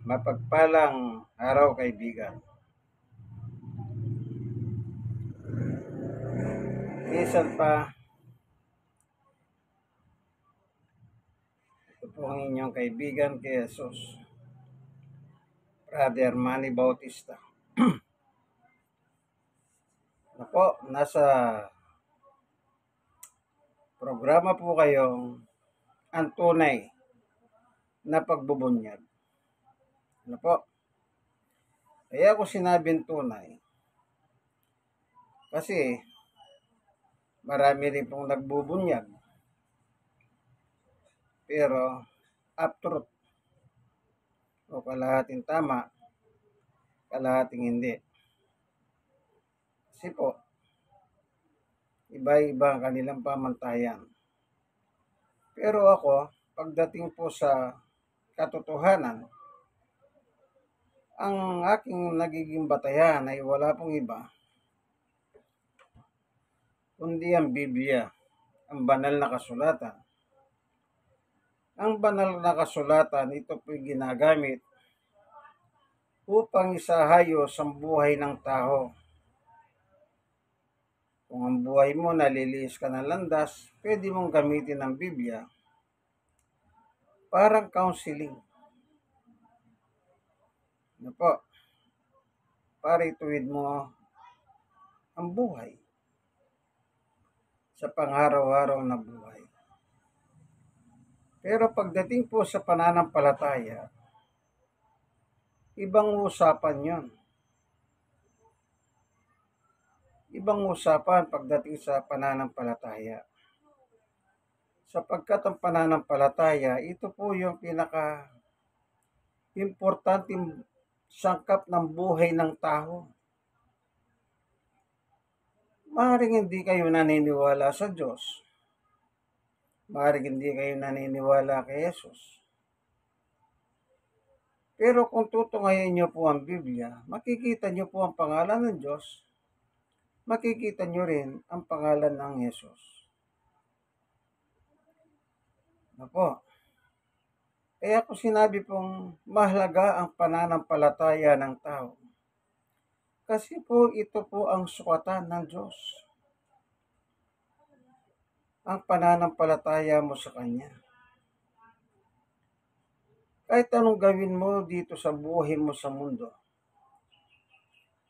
Mapagpalang araw kaibigan. Minsan pa, ito po ang inyong kaibigan kay Jesus, Brother Manny Bautista. Na po, nasa programa po kayong ang tunay na pagbubunyag. Ano po? Kaya ako sinabing tunay kasi marami rin pong nagbubunyag pero up-truth o kalahating tama, kalahating hindi. Kasi po, iba-iba ang kanilang pamantayan. Pero ako, pagdating po sa katotohanan, ang aking nagiging batayan ay wala pong iba, kundi ang Biblia, ang banal na kasulatan. Ang banal na kasulatan, ito po'y ginagamit upang isahayos ang buhay ng tao. Kung ang buhay mo naliliis ka ng landas, pwede mong gamitin ang Biblia parang counseling. Ano po? Para ituwid mo ang buhay sa pang-araw-araw na buhay. Pero pagdating po sa pananampalataya, ibang usapan yon. Ibang usapan pagdating sa pananampalataya. Sapagkat ang pananampalataya, ito po yung pinaka-importanting sangkap ng buhay ng tao. Maaaring hindi kayo naniniwala sa Diyos. Maaaring hindi kayo naniniwala kay Jesus. Pero kung tutungayin niyo po ang Biblia, makikita niyo po ang pangalan ng Diyos, makikita niyo rin ang pangalan ng Jesus. Ano po? Kaya ko sinabi pong mahalaga ang pananampalataya ng tao. Kasi po ito po ang sukatan ng Diyos. Ang pananampalataya mo sa Kanya. Kahit anong gawin mo dito sa buhay mo sa mundo,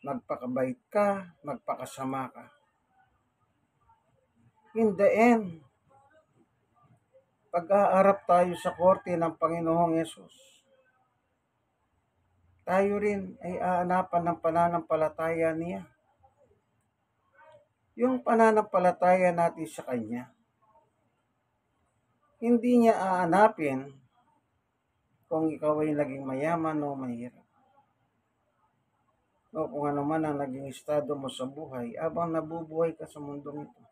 magpakabait ka, magpakasama ka. In the end, pag-aarap tayo sa korte ng Panginoong Yesus, tayo rin ay aanapan ng pananampalataya niya. Yung pananampalataya natin sa Kanya, hindi niya aanapin kung ikaw ay naging mayaman o mahirap. O kung ano man ang naging estado mo sa buhay habang nabubuhay ka sa mundong ito.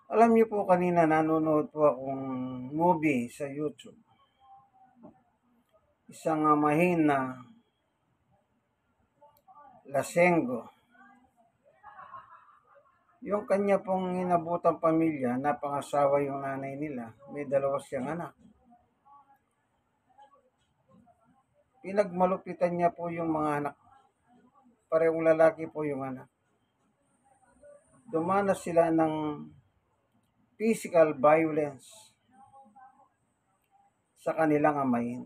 Alam niyo po kanina nanonood po akong movie sa YouTube. Isang amahin na Lasengo. Yung kanya pong inabutang pamilya, napangasawa yung nanay nila. May dalawa siyang anak. Pinagmalupitan niya po yung mga anak. Parehong lalaki po yung anak. Dumanas sila ng physical violence sa kanilang amahin.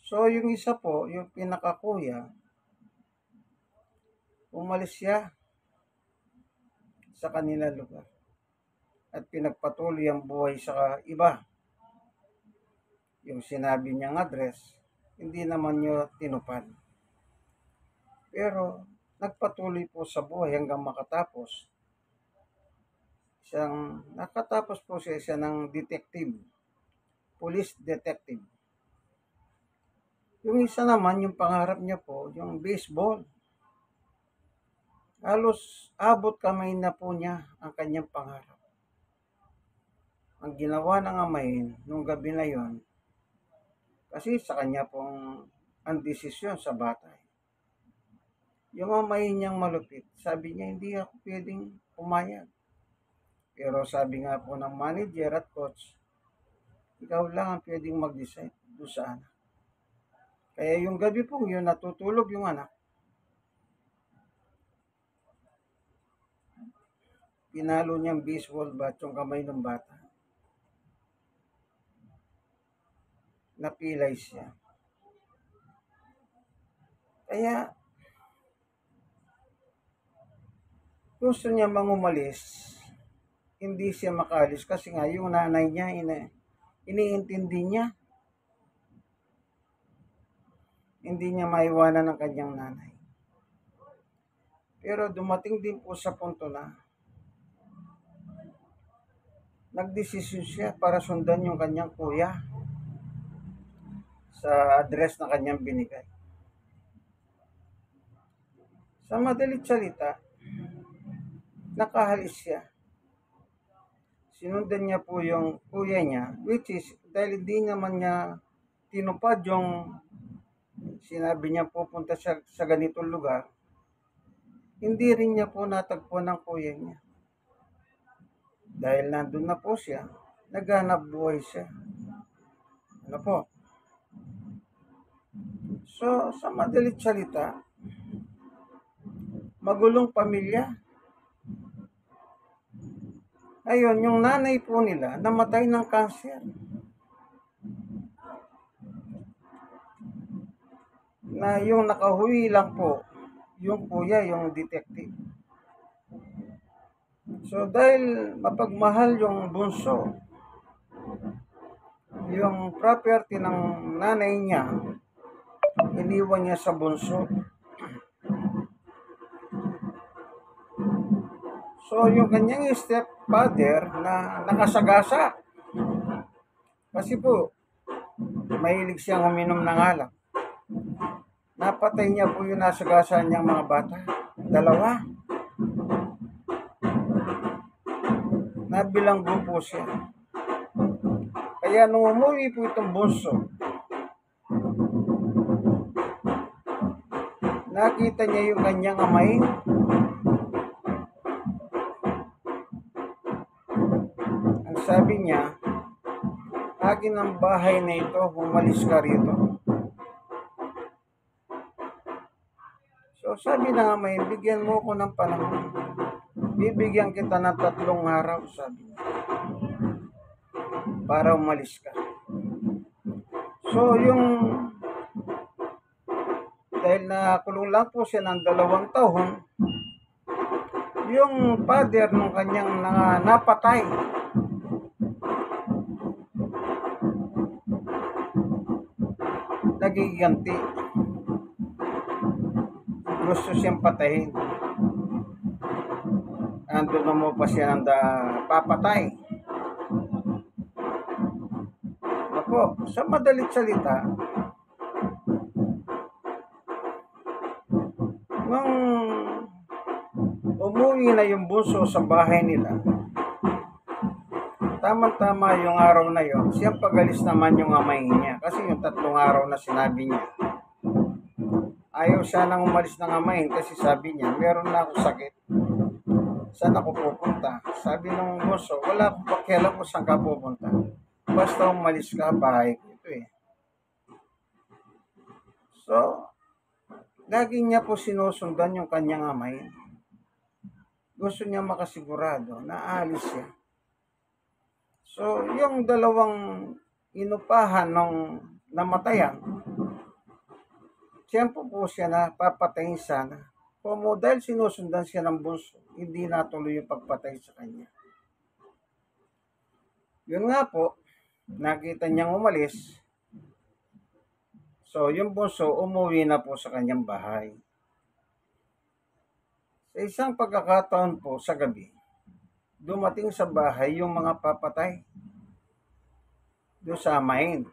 So yung isa po, yung pinakakuya, umalis siya sa kanilang lugar at pinagpatuloy ang buhay sa iba. Yung sinabi niyang address, hindi naman niyo tinupad. Pero nagpatuloy po sa buhay hanggang makatapos. Nakatapos po siya ng detective, police detective. Yung isa naman, yung pangarap niya po, yung baseball. Halos abot kamay na po niya ang kanyang pangarap. Ang ginawa ng amahin nung gabi na yon, kasi sa kanya pong ang desisyon sa bata. Yung amahin niyang malupit, sabi niya hindi ako pwedeng pumayag. Pero sabi nga po ng manager at coach, Ikaw lang ang pwedeng mag-decide doon sa anak. Kaya yung gabi pong yun, natutulog yung anak, pinalo niyang baseball bat yung kamay ng bata. Napilay siya. Kaya gusto niya mangumalis, hindi siya makalis kasi nga yung nanay niya, iniintindi niya. Hindi niya maiwanan ng kanyang nanay. Pero dumating din po sa punto na nagdesisyon siya para sundan yung kanyang kuya sa address na kanyang binigay. Sa madalit salita, nakahalis siya. Sinundan niya po yung kuya niya, which is dahil hindi naman niya tinupad yung sinabi niya pupunta siya sa ganitong lugar, hindi rin niya po natagpuan ng kuya niya. Dahil nandun na po siya, naghanap buhay siya. Ano po? So, sa madalit salita, magulong pamilya. Ngayon, yung nanay po nila, namatay ng cancer. Na yung nakahuwi lang po, yung kuya, yung detective. So, dahil mapagmahal yung bunso, yung property ng nanay niya, iniwan niya sa bunso. So, yung kanyang stepfather na nakasagasa, kasi po, mahilig siyang uminom ng alak. Napatay niya po yung nasagasa niyang mga bata. 2. Nabilanggo po siya. Kaya nung umuwi po itong bunso, nakita niya yung kanyang amay. Ang sabi niya, akin ang bahay na ito, umalis ka rito. So sabi na amay, bigyan mo ko ng panahon. Bibigyan kita ng 3 araw, sabi niya, para umalis ka. So yung dahil nakulong lang po siya ng 2 taon, yung father ng kanyang napatay, nagiganti. Gusto siyang patayin. Andun na mo pa siya ng papatay. Ako, sa madalit salita, nung umuwi na yung bunso sa bahay nila, tama-tama yung araw na yon, siyang pagalis naman yung amay niya. Kasi yung 3 araw na sinabi niya, ayaw siya nang umalis ng amay kasi sabi niya, meron na ako sakit. Saan ako pupunta? Sabi ng bunso, wala akong pakialam kung saan ka pupunta. Basta umalis ka, bahay ko ito eh. So, lagi niya po sinusundan yung kanyang amay. Gusto niya makasigurado na aalis siya. So, yung 2 inupahan ng namatayan, siyempre po siya na papatayin sana. Como dahil sinusundan siya ng bunso, hindi natuloy yung pagpatay sa kanya. Yun nga po, nakita niyang umalis. So, yung bunso, umuwi na po sa kanyang bahay. Sa isang pagkakataon po sa gabi, dumating sa bahay yung mga papatay doon sa amain.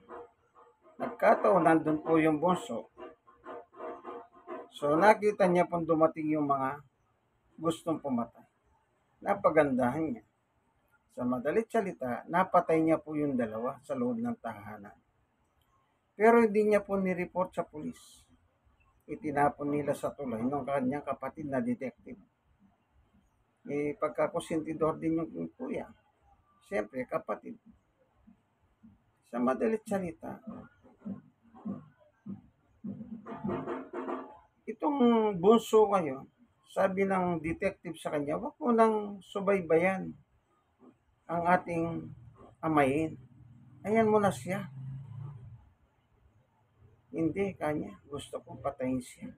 Nagkataon, nandun po yung bunso. So, nakita niya pong dumating yung mga gustong pumatay. Napagandahan niya. Sa madalit salita, napatay niya po yung 2 sa loob ng tahanan. Pero hindi niya po nireport sa pulis. Itinapon nila sa tulay ng kanyang kapatid na detective. Pagkakonsentidor din yung kuya. Siyempre, kapatid. Sa madalit salita, itong bunso ngayon, sabi ng detective sa kanya, wag mo nang subaybayan ang ating amayin. Ayan mo na siya. Hindi, kanya. Gusto ko patayin siya.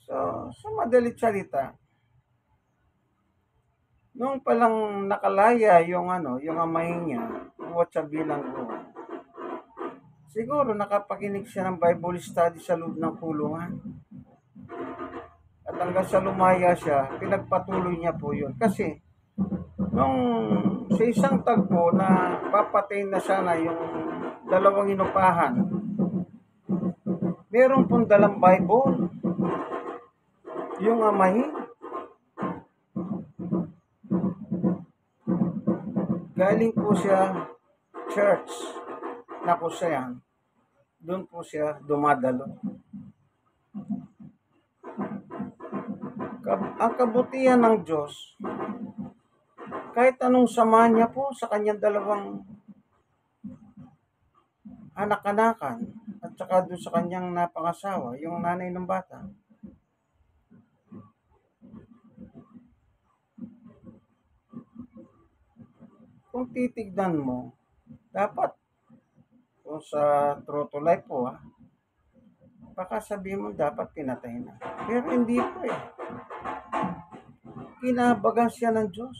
So, sa madalit salita, noong palang nakalaya yung yung amayin niya, buwat sa bilangguan, siguro nakapakinig siya ng Bible study sa loob ng kulungan. At hanggang sa lumaya siya, pinagpatuloy niya po yun. Kasi, nung sa isang tagpo na papatayin na sana yung dalawang inupahan, meron pong dalang Bible, yung amahin. Galing po siya church na po siya, doon po siya dumadalo. Ang kabutihan ng Diyos, kahit anong sama niya po sa kanyang dalawang anak-anakan at saka doon sa kanyang napangasawa, yung nanay ng bata, kung titignan mo, dapat kung sa true to life po baka sabihin mo dapat pinatay na. Pero hindi po Kinabagan siya ng Diyos.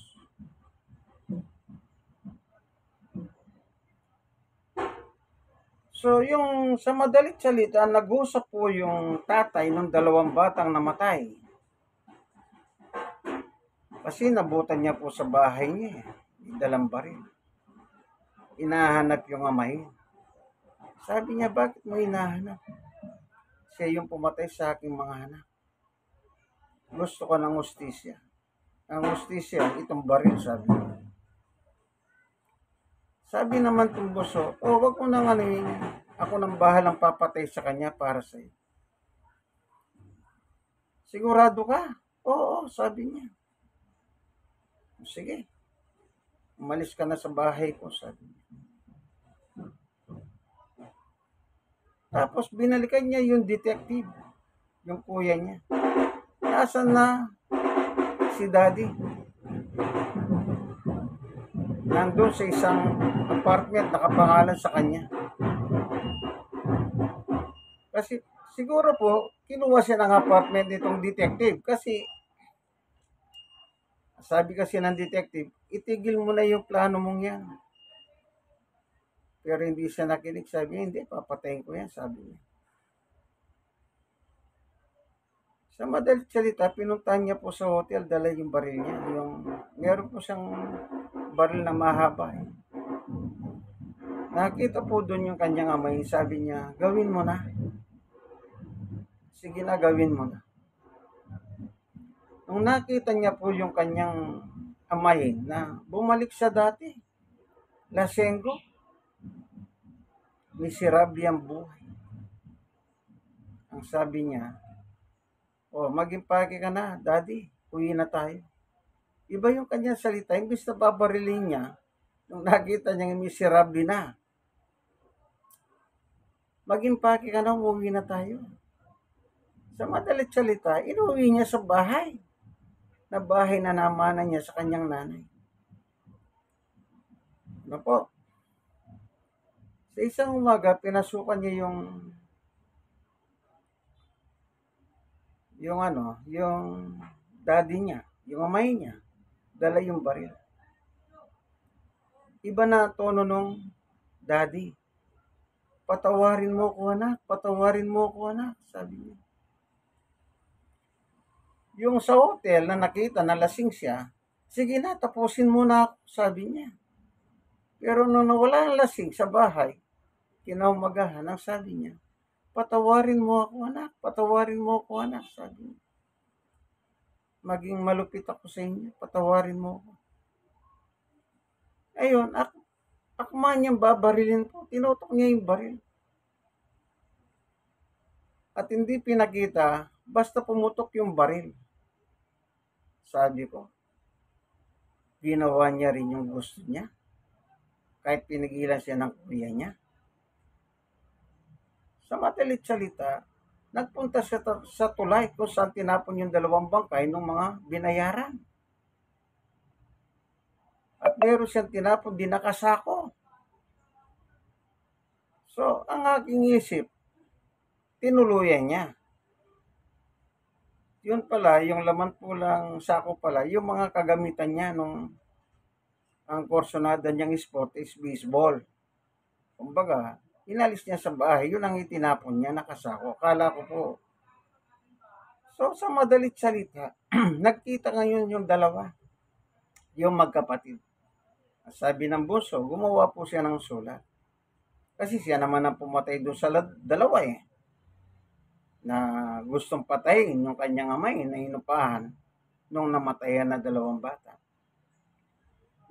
So, yung sa madalit salita, nag-usap po yung tatay ng dalawang batang namatay. Kasi nabutan niya po sa bahay niya dalang baril. Inahanap yung amahin. Sabi niya, bakit mo hinahanap? Siya yung pumatay sa aking mga anak. Gusto ko ng hustisya. Ang hustisya, itong baril, sabi niya. Sabi naman itong buso, wag mo nang ako nang bahalang papatay sa kanya para sa iyo. Sigurado ka? Oo, sabi niya. Sige, umalis ka na sa bahay ko, sabi niya. Tapos binalikan niya yung detective, yung kuya niya. Nasaan na si daddy? Nandun sa isang apartment, nakapangalan sa kanya. Kasi siguro po, kinuha siya ng apartment nitong detective kasi sabi kasi ng detective, itigil mo na yung plano mong yan. Pero hindi siya nakinig. Sabi niya, hindi, papatayin ko yan, sabi niya. Sa madalit salita, pinuntahan niya po sa hotel, dala yung baril niya. Meron po siyang baril na mahaba. Nakita po doon yung kanyang amay. Sabi niya, gawin mo na. Sige na, gawin mo na. Nung nakita niya po yung kanyang amayin na bumalik siya dati, lasenggo, miserable ang buhay. Ang sabi niya, mag-impake ka na, daddy, uwi na tayo. Iba yung kanyang salita, imbis na babarilin niya, nung nakita niya miserable na, mag-impake ka na, uwi na tayo. Sa madalit salita, inuwi niya sa bahay, na bahay na namanan niya sa kanyang nanay. Ano po? Sa isang umaga, pinasukan niya yung daddy niya, yung amay niya, dala yung baril. Iba na tono nung daddy. Patawarin mo ko anak, patawarin mo ko anak, sabi niya. Yung sa hotel na nakita na lasing siya, sige na, tapusin mo na ako, sabi niya. Pero nung nawala ang lasing sa bahay, kinaumagahan, ang sabi niya, patawarin mo ako anak, patawarin mo ako anak, sabi niya. Maging malupit ako sa inyo, patawarin mo ako. Ayun, akma niyang babarilin po, tinutok niya yung baril. At hindi pinakita, basta pumutok yung baril. Sabi ko, ginawa niya rin yung gusto niya. kahit pinigilan siya ng kuya niya. Sa madalit salita, nagpunta siya sa tulay kung saan tinapon yung 2 bangkay ng mga binayaran. At meron siyang tinapon din nakasako. So, ang aking isip, tinuluyan niya. Yun pala, yung laman po lang sako pala, yung mga kagamitan niya nung ang korsonada niyang sport is baseball. Kumbaga, inalis niya sa bahay, yun ang itinapon niya, nakasako. Akala ko po. So, sa madalit salita, nagkita ngayon yung dalawa, yung magkapatid. Sabi ng bunso, gumawa po siya ng sulat. Kasi siya naman ang pumatay doon sa dalawa na gustong patayin yung kanyang amay na inupahan nung namatayan na 2 bata.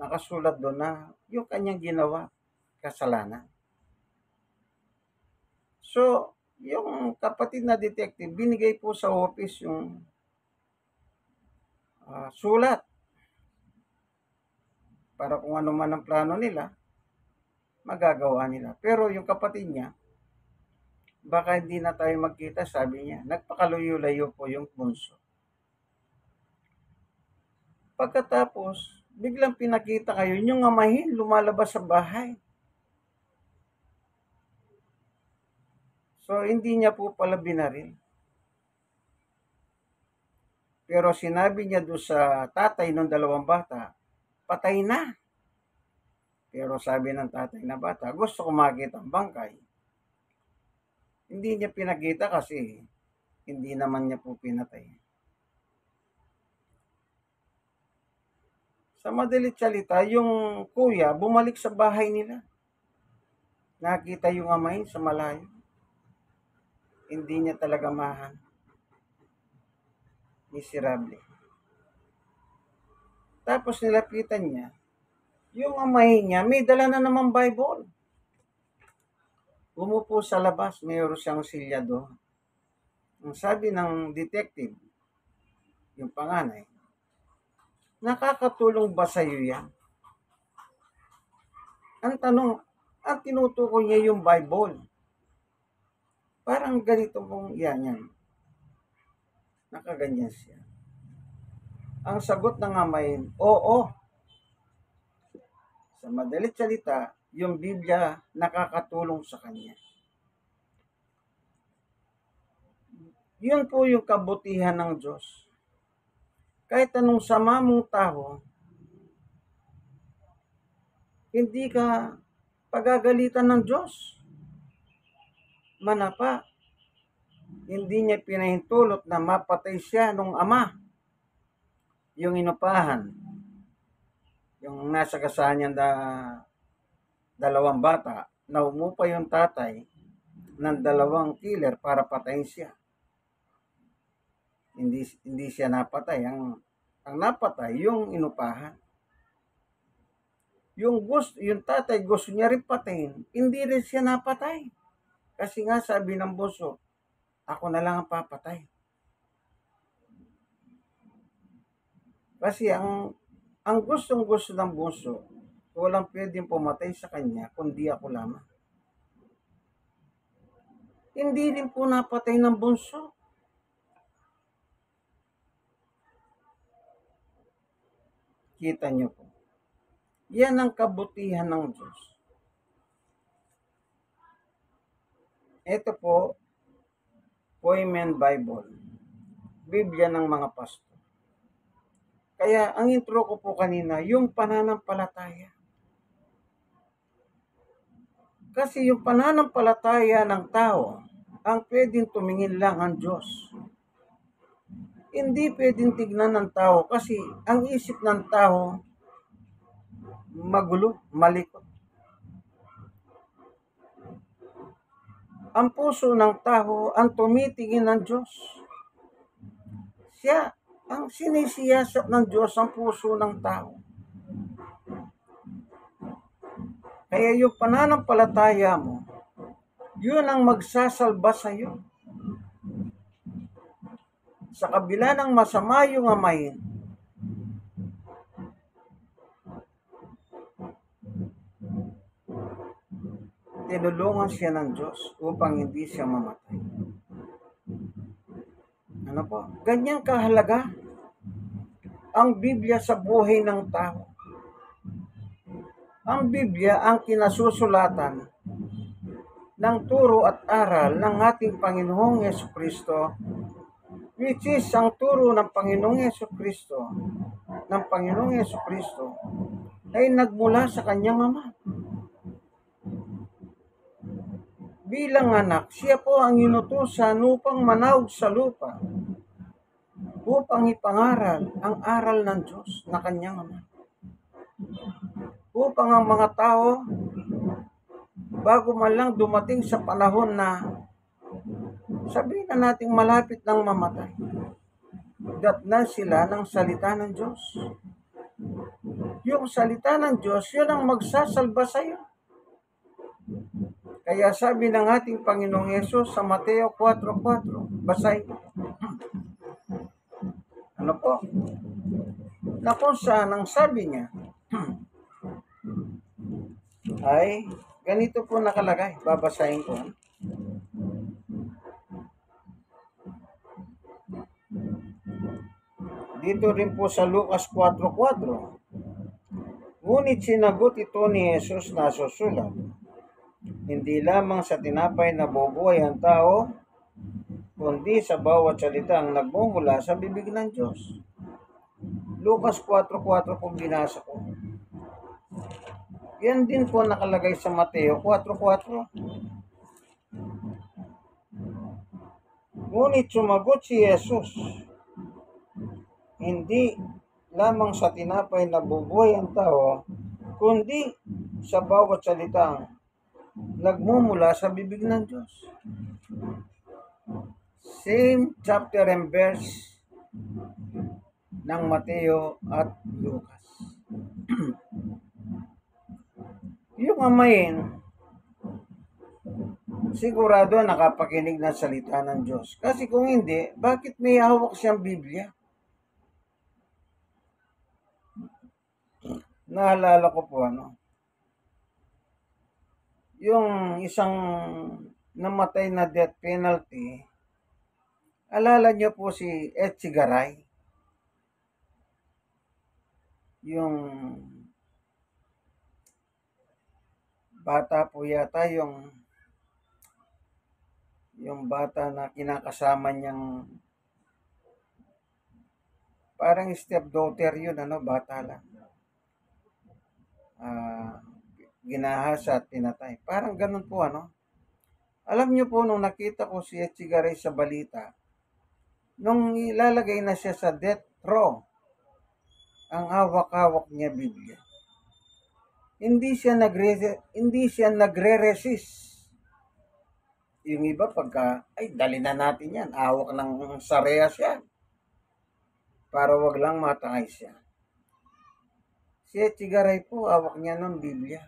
Nakasulat doon na yung kanyang ginawa, kasalanan. So, yung kapatid na detective, binigay po sa office yung sulat para kung ano man ang plano nila, magagawa nila. Pero yung kapatid niya, baka hindi na tayo magkita, sabi niya. Nagpakaluyo-layo po yung bunso. Pagkatapos, biglang pinakita kayo, yung amahin lumalabas sa bahay. So, hindi niya po pala binaril. Pero sinabi niya doon sa tatay ng 2 bata, patay na. Pero sabi ng tatay na bata, gusto ko makita ang bangkay. Hindi niya pinakita kasi hindi naman niya po pinatay. Sa madalit salita, yung kuya bumalik sa bahay nila. Nakita yung amay sa malayo. Hindi niya talaga mahan. Miserable. Tapos nilapitan niya. Yung amay niya, may dala na naman Bible. Umupo sa labas, mayroon siyang silya doon. Ang sabi ng detective, yung panganay, nakakatulong ba sa iyo yan? Ang tanong, ang tinutukoy niya yung Bible. Parang ganito pong yan. Nakaganyan siya. Ang sagot ng amay, oo. Sa madalit salita, yung Biblia nakakatulong sa kanya. Yun po yung kabutihan ng Diyos. Kahit anong sama mong tao, hindi ka pagagalitan ng Diyos. Manapa, hindi niya pinahintulot na mapatay siya nung ama. Yung inupahan, yung nasa kasahan niya 2 bata, na umupa yung tatay ng 2 killer para patayin siya. Hindi siya napatay. Ang napatay, yung inupahan. Yung tatay gusto niya rin patayin, hindi rin siya napatay. Kasi nga sabi ng bunso, ako na lang ang papatay. Kasi ang gustong-gusto ng bunso, walang pwedeng pumatay sa kanya, kundi ako lamang. Hindi rin po napatay ng bunso. Kita niyo po. Yan ang kabutihan ng Diyos. Ito po, Poimen Bible. Biblia ng mga pastor. Kaya ang intro ko po kanina, yung pananampalataya. Kasi yung pananampalataya ng tao, ang pwedeng tumingin lang ang Diyos. Hindi pwedeng tignan ng tao kasi ang isip ng tao magulo, malikot. Ang puso ng tao ang tumitingin ng Diyos. Siya ang sinisiyasat ng Diyos ang puso ng tao. Kaya yung pananampalataya mo, yun ang magsasalba sa iyo. Sa kabila ng masama yung amayin, tinulungan siya ng Diyos upang hindi siya mamatay. Ano po? Ganyan kahalaga ang Biblia sa buhay ng tao. Ang Biblia ang kinasusulatan ng turo at aral ng ating Panginoong Jesucristo, which is ang turo ng Panginoong Jesucristo, ay nagmula sa kanyang Ama. Bilang anak, siya po ang inutusan upang manawag sa lupa, upang ipangaral ang aral ng Diyos na kanyang Ama. Upang ang mga tao, bago man lang dumating sa panahon na sabihin na nating malapit ng mamatay, datnan sila ng salita ng Diyos. Yung salita ng Diyos, yun ang magsasalba sa iyo. Kaya sabi ng ating Panginoong Yesus sa Mateo 4:4, basahin ko. Ano po? Na kung saan ang sabi niya, ay ganito po nakalagay. Babasahin ko. Dito rin po sa Lucas 4:4. Ngunit sinagot ito ni Jesus na susulat, hindi lamang sa tinapay na bubuhay ang tao, kundi sa bawat salita ang nagmumula sa bibig ng Diyos. Lucas 4:4 po binasa ko. Yan din po nakalagay sa Mateo 4:4. Ngunit sumagot si Jesus, hindi lamang sa tinapay na bubuhay ang tao, kundi sa bawat salitang nagmumula sa bibig ng Diyos. Same chapter and verse ng Mateo at Lucas. Yung amayin, sigurado nakapakinig ng salita ng Diyos. Kasi kung hindi, bakit may hawak siyang Biblia? Naalala ko po yung isang namatay na death penalty, alala niyo po si Etchegaray, yung bata po yata, yung bata na kinakasama niyang parang stepdaughter yun, bata lang. Ginahasa at pinatay. Parang ganun po, Alam niyo po, nung nakita ko si Etchegaray sa balita, nung ilalagay na siya sa death row, ang hawak-hawak niya Biblia. Hindi siya nagre-resist. Yung iba pagka, ay dali na natin yan, hawak ng sarehas yan, para wag lang matangay siya. Si Etchegaray po, hawak niya ng Biblia.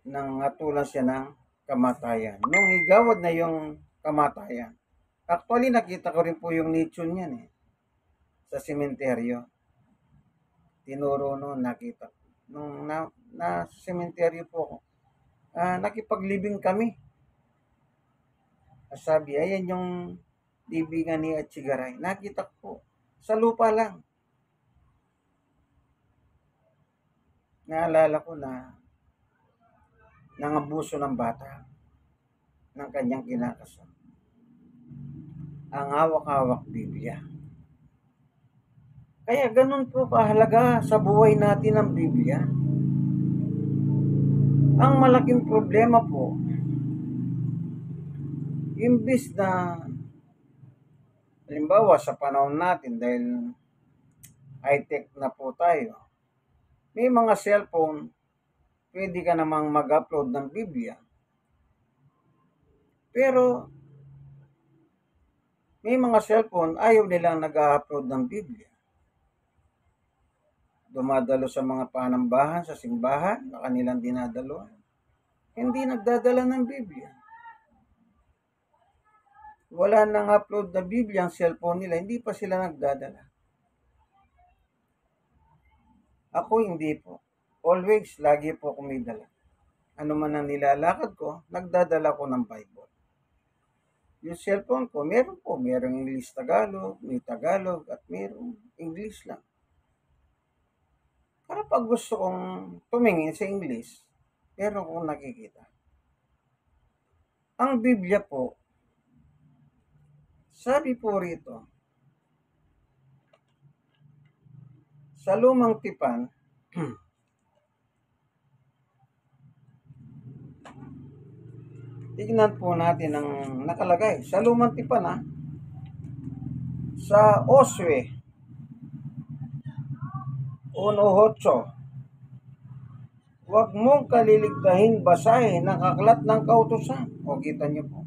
Nang hatulan siya ng kamatayan. Nung igawad na yung kamatayan, actually nakita ko rin po yung nicho niyan sa sementeryo. Tinuro noon, nakita ko. Nung na sementeryo po ako, nakipaglibing kami. Sabi, ayan yung libingan ni Etchegaray. Nakita ko po, sa lupa lang. Naalala ko na nangabuso ng bata ng kanyang kinakasama. Ang hawak-hawak Biblia. Kaya ganun po kahalaga sa buhay natin ang Biblia. Ang malaking problema po, imbis na halimbawa sa panahon natin, dahil high-tech na po tayo, may mga cellphone, pwede ka namang mag-upload ng Biblia. Pero may mga cellphone, ayaw nilang nag-upload ng Biblia. Dumadalo sa mga panambahan, sa simbahan, na kanilang dinadaluhan. Hindi nagdadala ng Biblia. Wala nang upload na Biblia ang cellphone nila, hindi pa sila nagdadala. Ako hindi po. Always, lagi po ako may dala. Ano man ang nilalakad ko, nagdadala ko ng Bible. Yung cellphone ko, merong English Tagalog, may Tagalog, at merong English lang. Para pag gusto kong tumingin sa English, meron kong nakikita. Ang Biblia po, sabi po rito, sa Lumang Tipan, tignan po natin ang nakalagay. Sa Lumang Tipan, sa Oswe 1:8, huwag mong kaliligtahin basahin ng aklat ng kautusan. O, kita niyo po.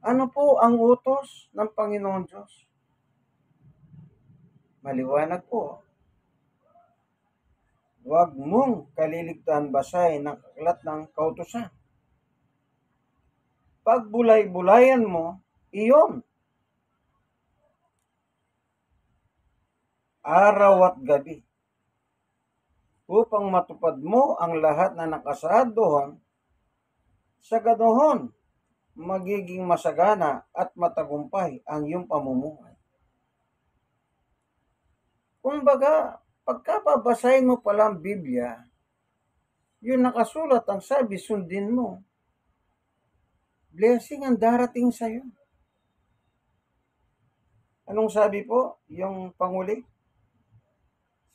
Ano po ang utos ng Panginoon Diyos? Maliwanag po. Huwag mong kaliligtahan basahin ng aklat ng kautusan. Pag bulay-bulayan mo, iyon. Araw at gabi. Upang matupad mo ang lahat na nakasaad doon, sa ganoon, magiging masagana at matagumpay ang iyong pamumuhay. Kumbaga, pagkababasahin mo pala ang Biblia, yung nakasulat ang sabi, sundin mo. Blessing ang darating sa iyo. Anong sabi po? Yung panguli?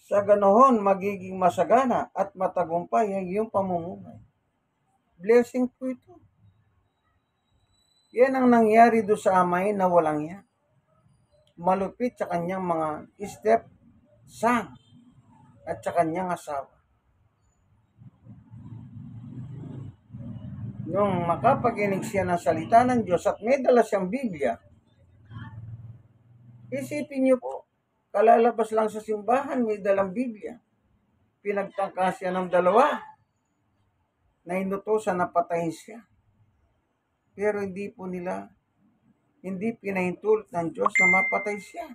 Sa ganoon, magiging masagana at matagumpay ang iyong pamumuhay. Blessing po ito. Yan ang nangyari do sa amay na walang yan. Malupit sa kanyang mga step son at sa kanyang asawa. Nung makapakinig siya ng salita ng Diyos at may dala siyang Biblia, isipin niyo po, kalalabas lang sa simbahan, may dalang Biblia. Pinagtangka siya ng dalawa na inutusan na patayin siya. Pero hindi pinahintulot ng Diyos na mapatay siya.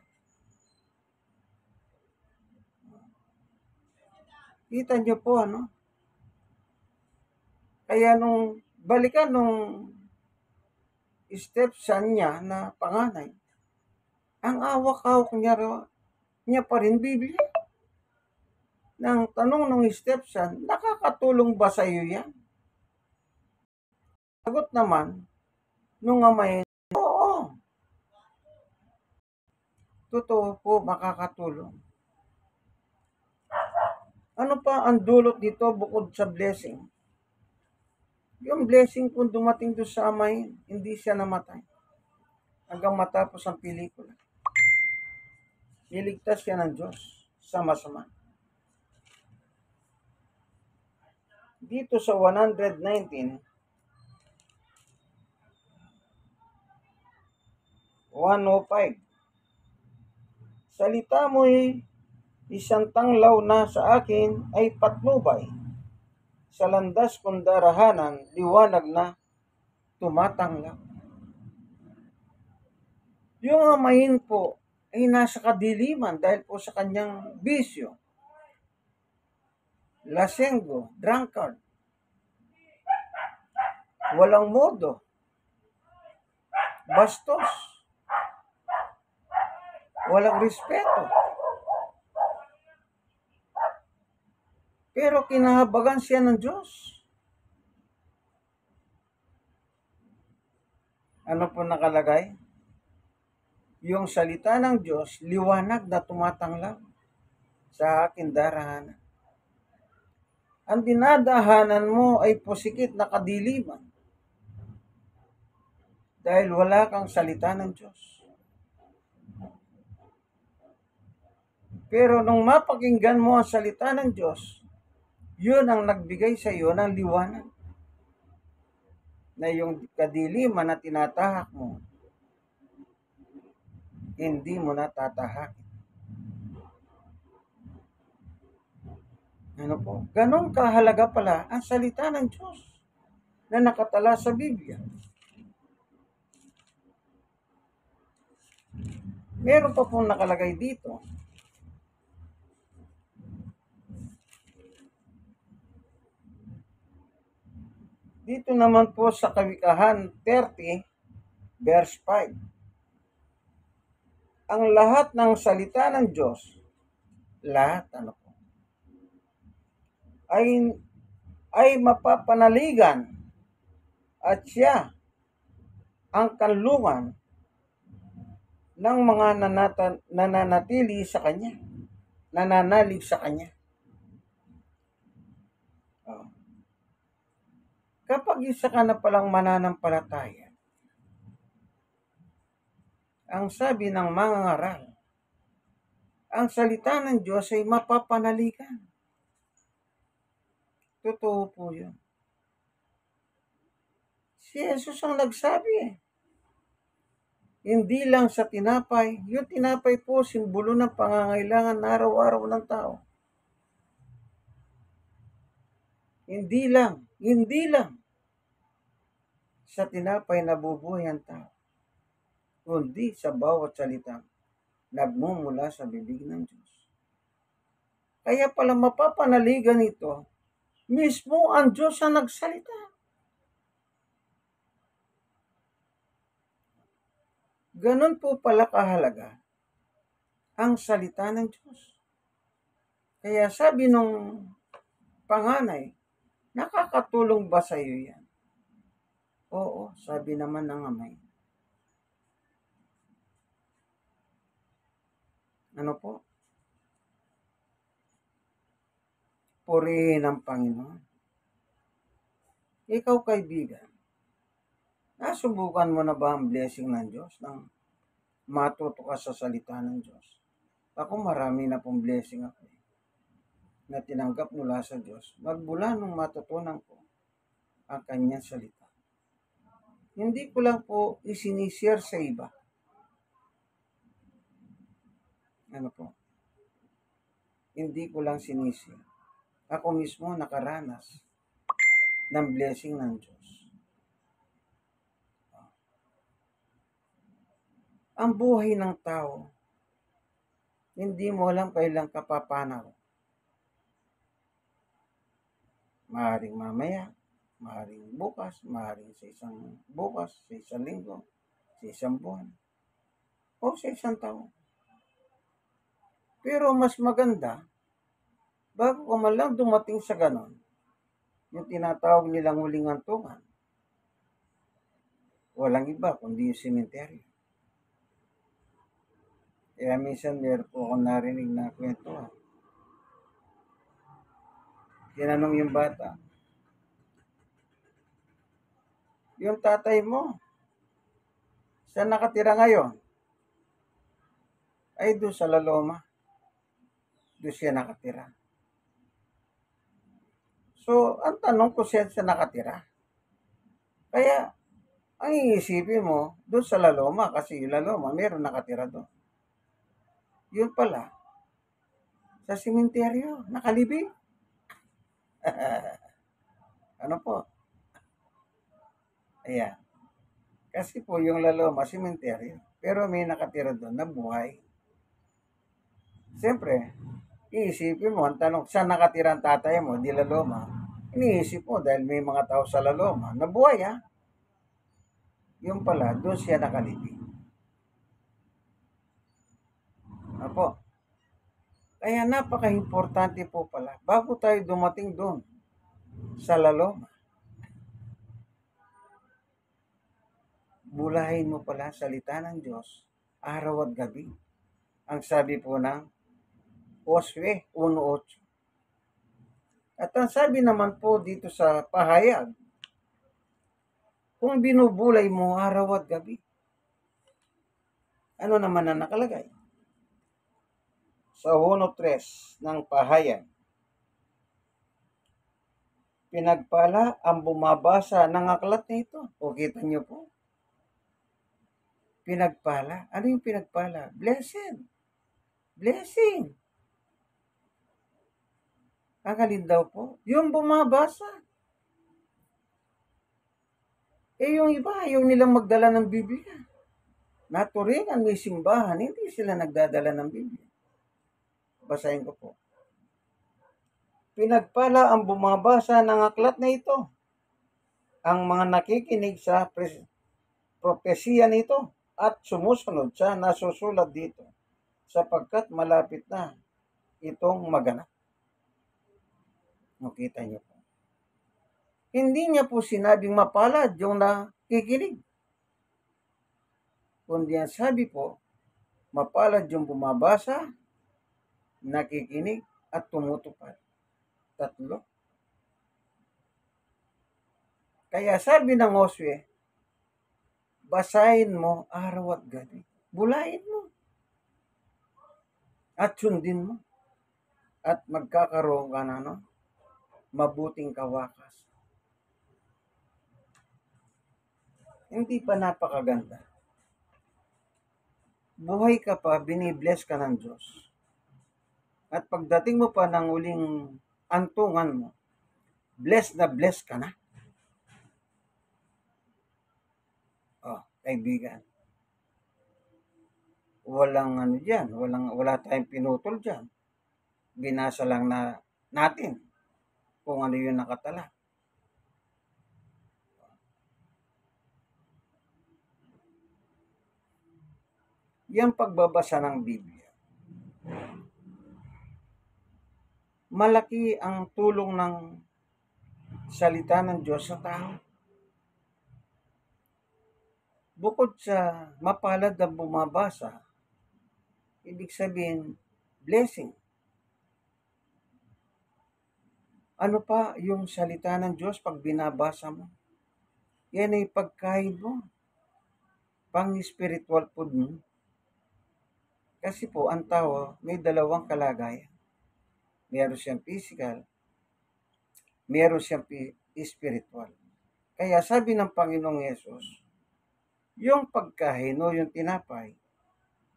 Kita niyo po, ano? Kaya balikan nung stepson niya na panganay, ang awak-awak niya pa rin Biblia. Nang tanong ng stepson, nakakatulong ba sa iyo yan? Sagot naman, nung amay, oo. Totoo po, makakatulong. Ano pa ang dulot dito bukod sa blessing? Yung blessing kung dumating doon sa amay, hindi siya namatay. Hanggang matapos ang pelikula. Niligtas siya ng Diyos sa masama. Dito sa 119, 105, salita mo'y isang tanglaw na sa akin ay patnubay. Sa landas kong darahanan, liwanag na tumatanglaw. Yung amahin po ay nasa kadiliman dahil po sa kanyang bisyo. Lasenggo, drunkard. Walang modo. Bastos. Walang respeto. Pero kinahabagan siya ng Diyos. Ano po nakalagay? Yung salita ng Diyos, liwanag na tumatanglaw sa aking darahanan. Ang dinadahanan mo ay pusikit na kadiliman dahil wala kang salita ng Diyos. Pero nung mapakinggan mo ang salita ng Diyos, yun ang nagbigay sa iyo ng liwanag. Na yung kadiliman na tinatahak mo, hindi mo na tatahakin. Ano po? Ganon kahalaga pala ang salita ng Diyos na nakatala sa Biblia. Meron pa pong nakalagay dito. Dito naman po sa Kawikahan 30, verse 5. Ang lahat ng salita ng Diyos, lahat ay mapapanaligan at siya ang kanlungan ng mga nananatili sa Kanya, nananalig sa Kanya. Kapag isa ka na palang mananampalataya, ang sabi ng mga ngaral, ang salita ng Diyos ay mapapanaligan. Totoo po yun. Si Jesus ang nagsabi Hindi lang sa tinapay. Yung tinapay po, simbolo ng pangangailangan na araw-araw ng tao. Hindi lang sa tinapay nabubuhay ang tao, kundi sa bawat salita nagmumula sa bibig ng Diyos. Kaya pala mapapanaligan ito, mismo ang Diyos ang nagsalita. Ganon po pala kahalaga ang salita ng Diyos. Kaya sabi nung panganay, nakakatulong ba sa iyo yan? Oo, sabi naman ng amay. Ano po? Purihin ang Panginoon. Ikaw, kaibigan, nasubukan mo na ba ang blessing ng Diyos nang matuto ka sa salita ng Diyos? Ako marami na pong blessing ako na tinanggap mula sa Diyos magmula nung matutunan ko ang kanyang salita. Hindi ko lang po isinishare sa iba. Ano po? Hindi ko lang sinishare. Ako mismo nakaranas ng blessing ng Diyos. Ang buhay ng tao, hindi mo alam kailang kapapanaw. Maaaring mamaya, maaaring bukas, maaaring sa isang bukas, sa isang linggo, sa isang buwan, o sa isang taon. Pero mas maganda, bago ka man lang dumating sa ganon, yung tinatawag nilang huling hantungan, walang iba kundi yung sementeryo. Kaya minsan meron po akong narinig na kwento. Tinanong yung bata, yung tatay mo, saan nakatira ngayon? Ay, doon sa Laloma. Doon siya nakatira. So, ang tanong ko siya nakatira. Kaya, ang iisipin mo, doon sa Laloma, kasi yung Laloma, meron nakatira doon. Yun pala, sa sementeryo, nakalibing. Ano po? Ayan. Kasi po yung Laloma, sementeryo. Pero may nakatira doon na buhay. Siyempre, iisipin mo, ang tanong, saan nakatira ang tatay mo? Di Laloma. Iniisip mo, dahil may mga tao sa Laloma, na buhay ha. Yung pala, doon siya nakalibing. Apo. Kaya napaka-importante po pala, bago tayo dumating doon, sa Laloma, bulahin mo pala salita ng Diyos, araw at gabi. Ang sabi po ng Josue 1:8. At ang sabi naman po dito sa pahayag, kung binubulay mo araw at gabi, ano naman ang nakalagay? Sa 1:3 ng pahayag, pinagpala ang bumabasa ng aklat nito. O kita niyo po? Pinagpala. Ano yung pinagpala? Blessed. Blessing. Ang alin daw po? Yung bumabasa. Yung iba, ayaw nilang magdala ng Biblia. Naturingan may simbahan, hindi sila nagdadala ng Biblia. Basahin ko po. Pinagpala ang bumabasa ng aklat na ito ang mga nakikinig sa propesya nito at sumusunod sa nasusulat dito sapagkat malapit na itong maganap. Nakita niyo po. Hindi niya po sinabing mapalad yung nakikinig. Kundi ang sabi po, mapalad yung bumabasa, nakikinig, at tumutupad. Tatlo. Kaya sabi ng Josue, basahin mo araw at gabi. Bulayin mo. At sundin mo. At magkakaroon ka na mabuting kawakas. Hindi pa napakaganda. Buhay ka pa, binibless ka ng Diyos. At pagdating mo pa ng uling antungan mo, bless ka na. Kaibigan. Walang dyan, wala tayong pinutol dyan. Binasa lang natin kung ano yung nakatala. Yung pagbabasa ng Biblia. Malaki ang tulong ng salita ng Diyos sa tao. Bukod sa mapalad na bumabasa, ibig sabihin, blessing. Ano pa yung salita ng Diyos pag binabasa mo? Yan ay pagkain mo. Pang-spiritual food mo. Kasi po, ang tao may dalawang kalagayan. Meron siyang physical, meron siyang spiritual. Kaya sabi ng Panginoong Yesus, yung pagkain o yung tinapay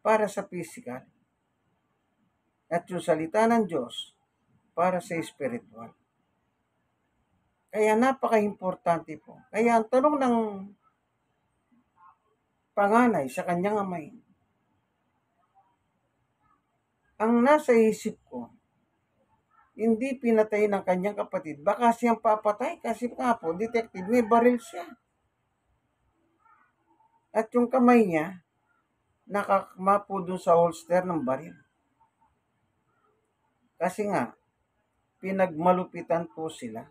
para sa physical at yung salita ng Diyos para sa spiritual. Kaya napaka-importante po. Kaya ang tanong ng panganay sa kanyang amay, ang nasa isip ko, hindi pinatay ng kanyang kapatid. Baka siyang papatay kasi nga po, detective, may baril siya. At yung kamay niya, nakakama po dun sa holster ng baril. Kasi nga, pinagmalupitan po sila.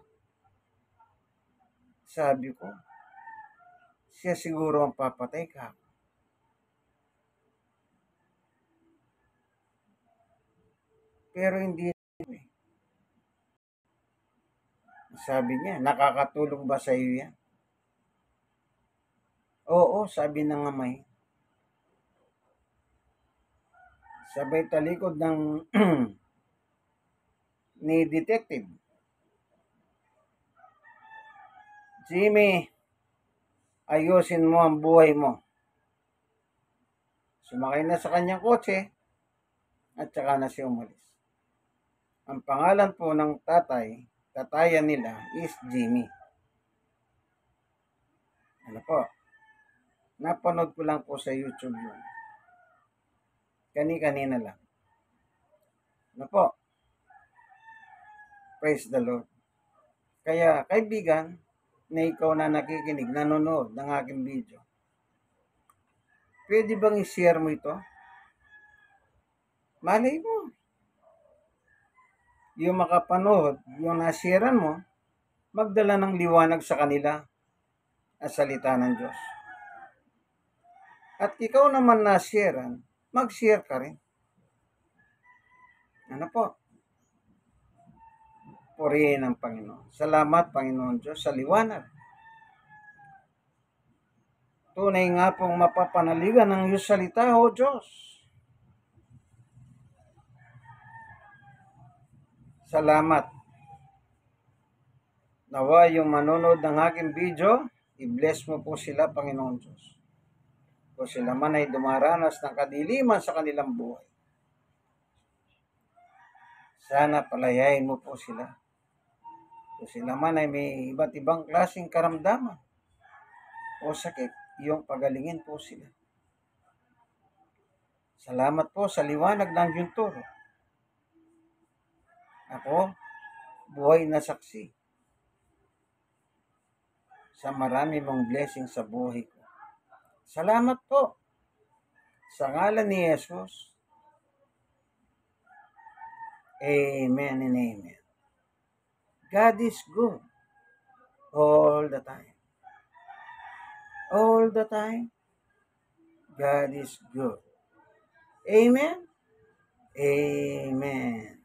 Sabi ko, siya siguro ang papatay ka. Pero hindi. Sabi niya, nakakatulong ba sa iyo yan? Oo, sabi ng amay. Sabay talikod ng ni detective. Jimmy, ayusin mo ang buhay mo. Sumakay na sa kanyang kotse at saka na siya umalis. Ang pangalan po ng tatayan nila is Jimmy. Ano po? Napanood ko lang po sa YouTube yun. Kani-kanina lang. Ano po? Praise the Lord. Kaya, kaibigan, na ikaw na nakikinig, nanonood ng aking video, pwede bang i-share mo ito? Malay mo. Yung makapanood, yung nasharean mo, magdala ng liwanag sa kanila at salita ng Diyos. At ikaw naman nasharean, mag-share ka rin. Ano po? Purihin ang Panginoon. Salamat, Panginoon Diyos, sa liwanag. Tunay nga pong mapapanaligan ng iyong salita, O Diyos. Salamat. Nawa yung manonood ng aking video, i-bless mo po sila, Panginoon Diyos. Kung sila man ay dumaranas ng kadiliman sa kanilang buhay, sana palayain mo po sila. Kung sila man ay may iba't ibang klaseng karamdaman o sakit, iyong pagalingin po sila. Salamat po sa liwanag ng iyong turo. Ako, buhay na saksi sa marami mong blessing sa buhay ko. Salamat po. Sa ngalan ni Jesus. Amen and amen. God is good all the time. All the time, God is good. Amen. Amen.